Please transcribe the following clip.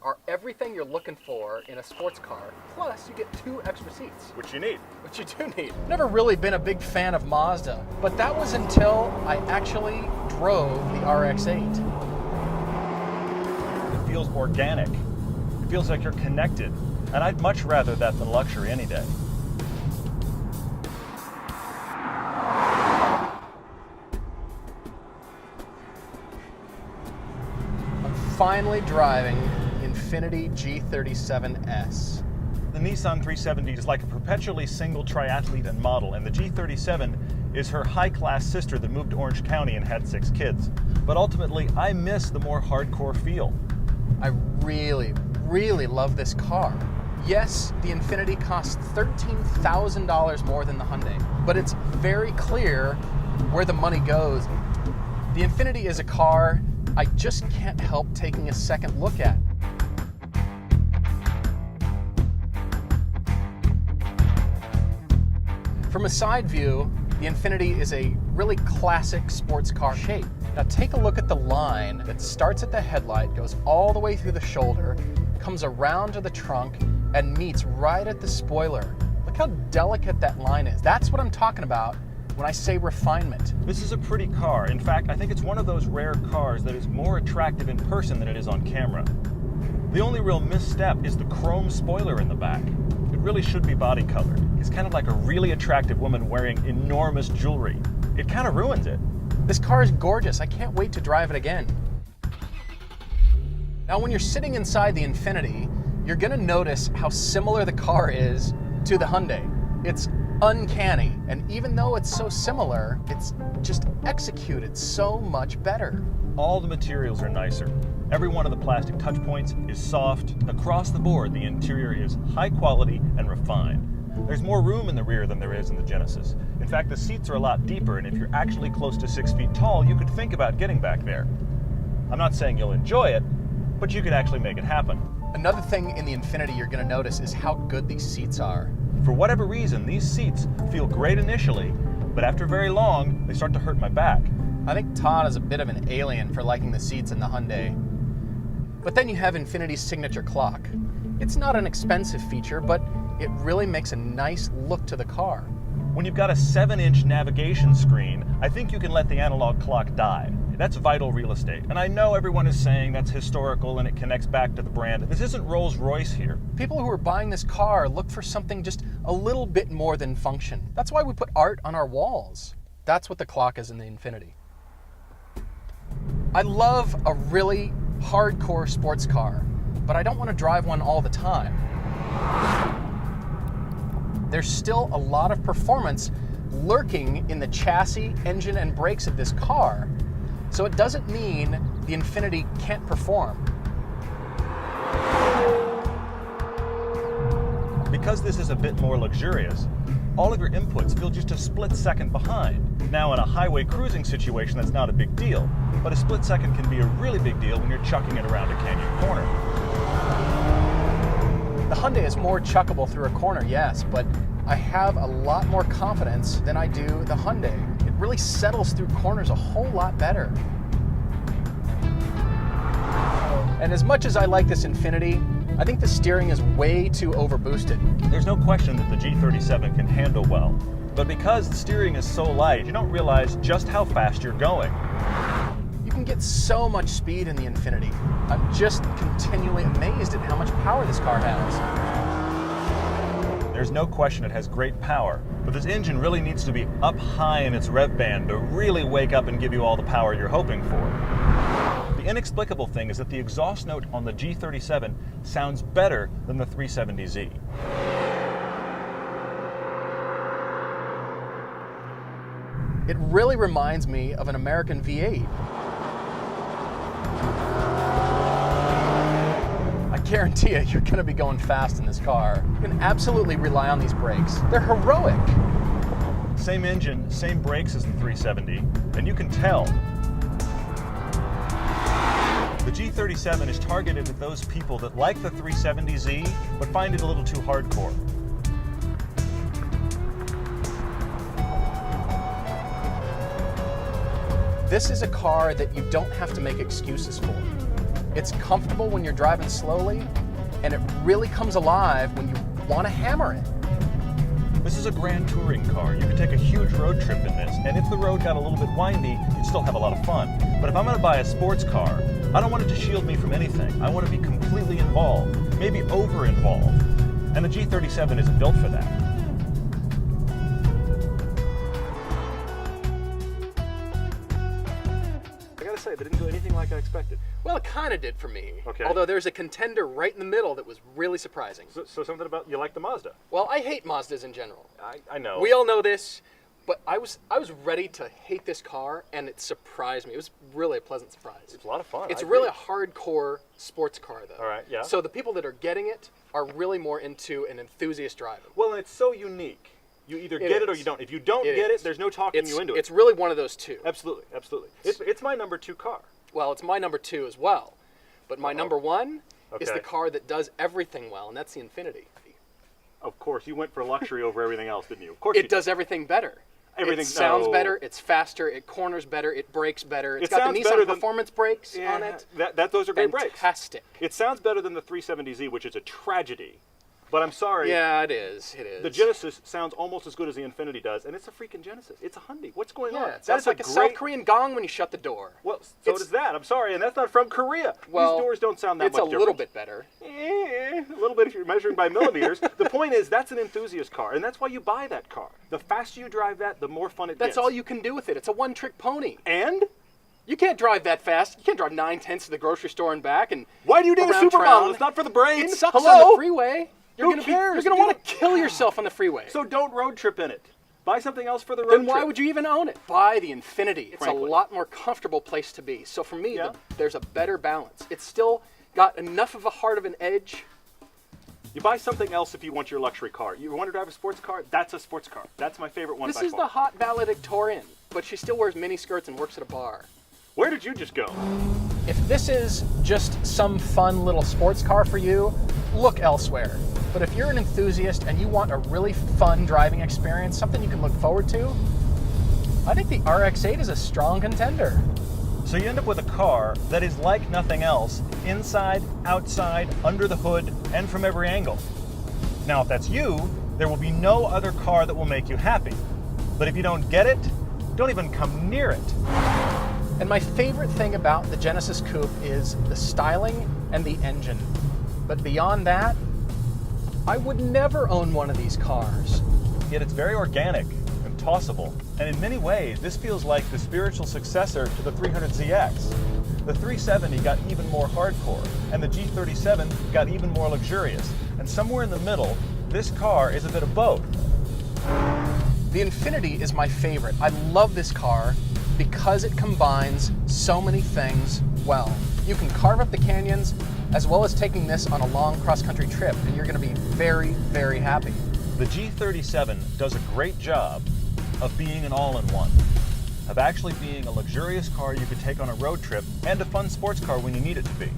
are everything you're looking for in a sports car. Plus, you get 2 extra seats. Which you need. Which you do need. Never really been a big fan of Mazda, but that was until I actually drove the RX-8. It feels organic. It feels like you're connected. And I'd much rather that than luxury any day. Finally driving the Infiniti G37S. The Nissan 370 is like a perpetually single triathlete and model, and the G37 is her high-class sister that moved to Orange County and had 6 kids. But ultimately, I miss the more hardcore feel. I really, really love this car. Yes, the Infiniti costs $13,000 more than the Hyundai, but it's very clear where the money goes. The Infiniti is a car I just can't help taking a second look at. From a side view, the Infiniti is a really classic sports car shape. Now take a look at the line that starts at the headlight, goes all the way through the shoulder, comes around to the trunk, and meets right at the spoiler. Look how delicate that line is. That's what I'm talking about when I say refinement. This is a pretty car. In fact, I think it's one of those rare cars that is more attractive in person than it is on camera. The only real misstep is the chrome spoiler in the back. It really should be body colored. It's kind of like a really attractive woman wearing enormous jewelry. It kind of ruins it. This car is gorgeous. I can't wait to drive it again. Now, when you're sitting inside the Infiniti, you're gonna notice how similar the car is to the Hyundai. It's uncanny, and even though it's so similar, it's just executed so much better. All the materials are nicer. Every one of the plastic touch points is soft. Across the board, the interior is high quality and refined. There's more room in the rear than there is in the Genesis. In fact, the seats are a lot deeper, and if you're actually close to 6 feet tall, you could think about getting back there. I'm not saying you'll enjoy it, but you could actually make it happen. Another thing in the Infiniti you're gonna notice is how good these seats are. For whatever reason, these seats feel great initially, but after very long, they start to hurt my back. I think Todd is a bit of an alien for liking the seats in the Hyundai. But then you have Infiniti's signature clock. It's not an expensive feature, but it really makes a nice look to the car. When you've got a 7-inch navigation screen, I think you can let the analog clock die. That's vital real estate. And I know everyone is saying that's historical and it connects back to the brand. This isn't Rolls-Royce here. People who are buying this car look for something just a little bit more than function. That's why we put art on our walls. That's what the clock is in the Infiniti. I love a really hardcore sports car, but I don't want to drive one all the time. There's still a lot of performance lurking in the chassis, engine, and brakes of this car. So it doesn't mean the Infiniti can't perform. Because this is a bit more luxurious, all of your inputs feel just a split second behind. Now in a highway cruising situation, that's not a big deal, but a split second can be a really big deal when you're chucking it around a canyon corner. The Hyundai is more chuckable through a corner, yes, but I have a lot more confidence than I do the Hyundai. It really settles through corners a whole lot better. And as much as I like this Infiniti, I think the steering is way too overboosted. There's no question that the G37 can handle well, but because the steering is so light, you don't realize just how fast you're going. You can get so much speed in the Infiniti. I'm just continually amazed at how much power this car has. There's no question it has great power, but this engine really needs to be up high in its rev band to really wake up and give you all the power you're hoping for. The inexplicable thing is that the exhaust note on the G37 sounds better than the 370Z. It really reminds me of an American V8. I guarantee you, you're gonna be going fast in this car. You can absolutely rely on these brakes. They're heroic. Same engine, same brakes as the 370, and you can tell. The G37 is targeted at those people that like the 370Z, but find it a little too hardcore. This is a car that you don't have to make excuses for. It's comfortable when you're driving slowly, and it really comes alive when you want to hammer it. This is a grand touring car. You could take a huge road trip in this, and if the road got a little bit windy, you'd still have a lot of fun. But if I'm going to buy a sports car, I don't want it to shield me from anything. I want to be completely involved, maybe over-involved. And the G37 isn't built for that. I gotta say, they didn't do anything like I expected. Well, it kind of did for me. Okay. Although there's a contender right in the middle that was really surprising. So something about, you like the Mazda? Well, I hate Mazdas in general. I know. We all know this, but I was ready to hate this car, and it surprised me. It was really a pleasant surprise. It's a lot of fun. It's I really agree. a hardcore sports car, though. All right, yeah. So the people that are getting it are really more into an enthusiast driving. Well, and it's so unique. You either get it or you don't. If you don't It get is. it, there's no talking you into it. It's really one of those two. Absolutely, absolutely. It's my number 2 car. Well, it's my number 2 as well. But my number 1 is Okay. the car that does everything well, and that's the Infiniti. Of course, you went for luxury over everything else, didn't you? Of course you It does everything better. Everything- It sounds no. better, it's faster, it corners better, it brakes better. It's It got sounds the better Nissan than- performance brakes Yeah, on it. those are great brakes. Fantastic. It sounds better than the 370Z, which is a tragedy. But I'm sorry. Yeah, it is. It is. The Genesis sounds almost as good as the Infiniti does, and it's a freaking Genesis. It's a Hyundai. What's going on? Yeah, it sounds like a South Korean gong when you shut the door. Well, so It's- does that. I'm sorry, and that's not from Korea. Well, These doors don't sound that it's much a different. little bit better. A little bit if you're measuring by millimeters. The point is, that's an enthusiast car, and that's why you buy that car. The faster you drive that, the more fun it gets. That's all you can do with it. It's a one-trick pony. And You can't drive that fast. You can't drive 9/10 to the grocery store and back. And why do you need a around supermodel? town. It's not for the brain. It sucks Hello? on the freeway. Who cares? You're gonna want to kill yourself on the freeway. So don't road trip in it. Buy something else for the road then trip. why would you even own it? Buy the Infiniti. It's Frankly. a lot more comfortable place to be. So for me, Yeah. there's a better balance. It's still got enough of a heart of an edge. You buy something else if you want your luxury car. You want to drive a sports car? That's a sports car. That's my favorite one This by is far. the hot valedictorian, but she still wears mini skirts and works at a bar. Where did you just go? If this is just some fun little sports car for you, look elsewhere. But if you're an enthusiast and you want a really fun driving experience, something you can look forward to, I think the RX-8 is a strong contender. So you end up with a car that is like nothing else, inside, outside, under the hood, and from every angle. Now, if that's you, there will be no other car that will make you happy. But if you don't get it, don't even come near it. And my favorite thing about the Genesis Coupe is the styling and the engine. But beyond that, I would never own one of these cars. Yet it's very organic and tossable. And in many ways, this feels like the spiritual successor to the 300ZX. The 370 got even more hardcore, and the G37 got even more luxurious. And somewhere in the middle, this car is a bit of both. The Infiniti is my favorite. I love this car because it combines so many things well. You can carve up the canyons as well as taking this on a long cross-country trip, and you're going to be very, very happy. The G37 does a great job of being an all-in-one, of actually being a luxurious car you could take on a road trip and a fun sports car when you need it to be.